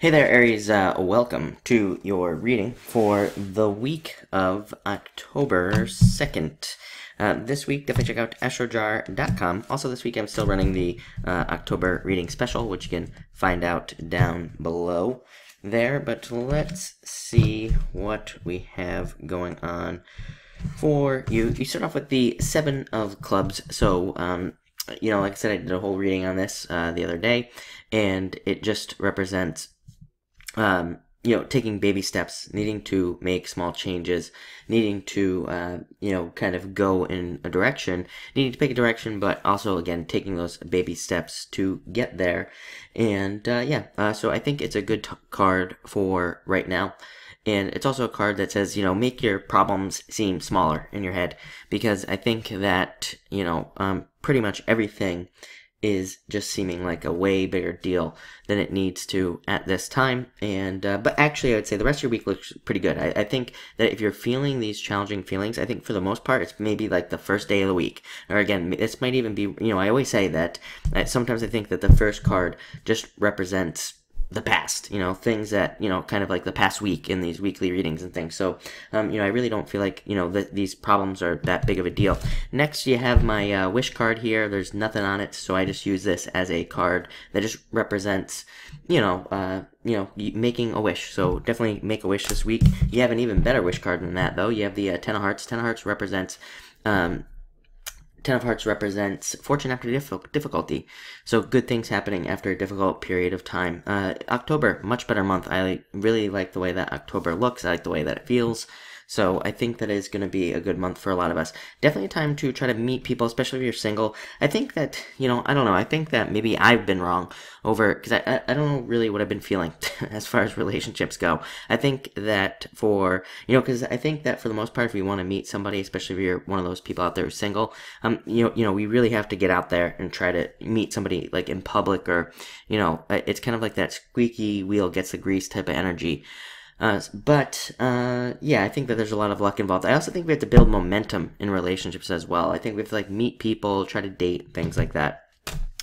Hey there, Aries. Welcome to your reading for the week of October 2nd. This week, definitely check out astrojar.com. Also, this week, I'm still running the October reading special, which you can find out down below there. But let's see what we have going on for you. You start off with the Seven of Clubs. So, like I said, I did a whole reading on this the other day, and it just represents taking baby steps, needing to make small changes, needing to, kind of go in a direction, needing to pick a direction, but also, again, taking those baby steps to get there. And, so I think it's a good card for right now. And it's also a card that says, make your problems seem smaller in your head, because I think that, pretty much everything is just seeming like a way bigger deal than it needs to at this time. And but actually, I would say the rest of your week looks pretty good. I think that if you're feeling these challenging feelings, I think for the most part, it's maybe like the first day of the week. Or again, this might even be, I always say that sometimes I think that the first card just represents the past, things that, kind of like the past week in these weekly readings and things. So, I really don't feel like, these problems are that big of a deal. Next, you have my wish card here. There's nothing on it, so I just use this as a card that just represents, making a wish. So definitely make a wish this week. You have an even better wish card than that, though. You have the Ten of Hearts. Ten of Hearts represents, Ten of Hearts represents fortune after difficulty. So good things happening after a difficult period of time. October, much better month. I really like the way that October looks. I like the way that it feels. So I think that is going to be a good month for a lot of us. Definitely a time to try to meet people, especially if you're single. I think that, I don't know. I think that maybe I've been wrong over, because I don't know really what I've been feeling as far as relationships go. I think that because I think that for the most part, if you want to meet somebody, especially if you're one of those people out there who's single, we really have to get out there and try to meet somebody like in public, or, it's kind of like that squeaky wheel gets the grease type of energy. I think that there's a lot of luck involved. I also think we have to build momentum in relationships as well. I think we have to meet people, try to date, things like that.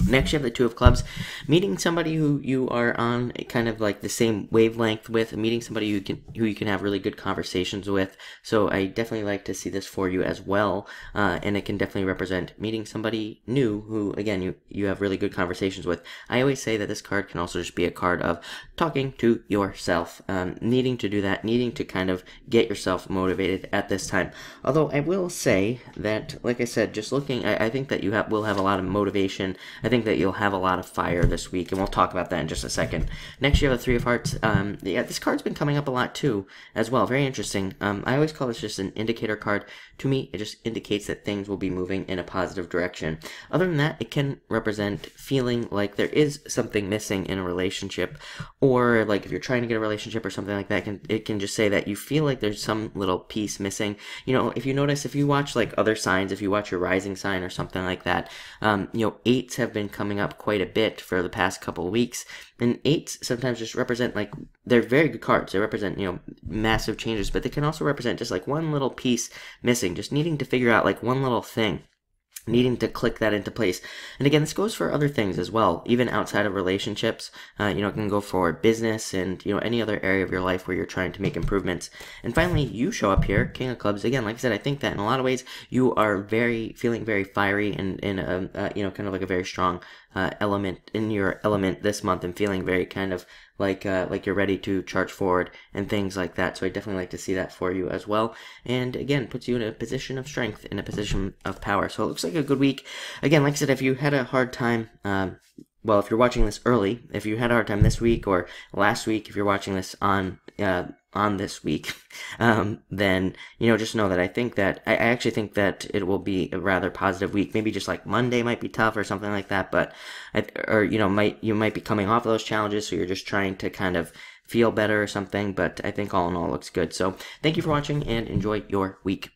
Next, you have the Two of Clubs, meeting somebody who you are on kind of like the same wavelength with, meeting somebody who you can have really good conversations with. So I definitely like to see this for you as well, and it can definitely represent meeting somebody new who, again, you have really good conversations with. I always say that this card can also just be a card of talking to yourself, needing to do that, needing to kind of get yourself motivated at this time. Although I will say that, like I said, just looking, I think that will have a lot of motivation. I think that you'll have a lot of fire this week, and we'll talk about that in just a second. Next, you have the Three of Hearts. This card's been coming up a lot, too, as well. Very interesting. I always call this just an indicator card. To me, it just indicates that things will be moving in a positive direction. Other than that, it can represent feeling like there is something missing in a relationship, or like if you're trying to get a relationship or something like that, it can just say that you feel like there's some little piece missing. If you notice, if you watch like other signs, if you watch your rising sign or something like that, eights have been coming up quite a bit for the past couple of weeks, and eights sometimes just represent, like, they're very good cards. They represent, massive changes, but they can also represent just like one little piece missing, just needing to figure out like one little thing, needing to click that into place. And again, this goes for other things as well, even outside of relationships. It can go for business and, any other area of your life where you're trying to make improvements. And finally, you show up here, King of Clubs. Again, like I said, I think that in a lot of ways, you are feeling very fiery and in a, kind of like a very strong element in your element this month, and feeling very kind of like you're ready to charge forward and things like that. So I definitely like to see that for you as well. And again, puts you in a position of strength, in a position of power. So it looks like a good week. Again, like I said, if you had a hard time, if you're watching this early, if you had a hard time this week or last week, if you're watching this on this week, then, just know that I actually think that it will be a rather positive week. Maybe just like Monday might be tough or something like that, but, you might be coming off of those challenges, so you're just trying to kind of feel better or something, but I think all in all looks good. So thank you for watching, and enjoy your week.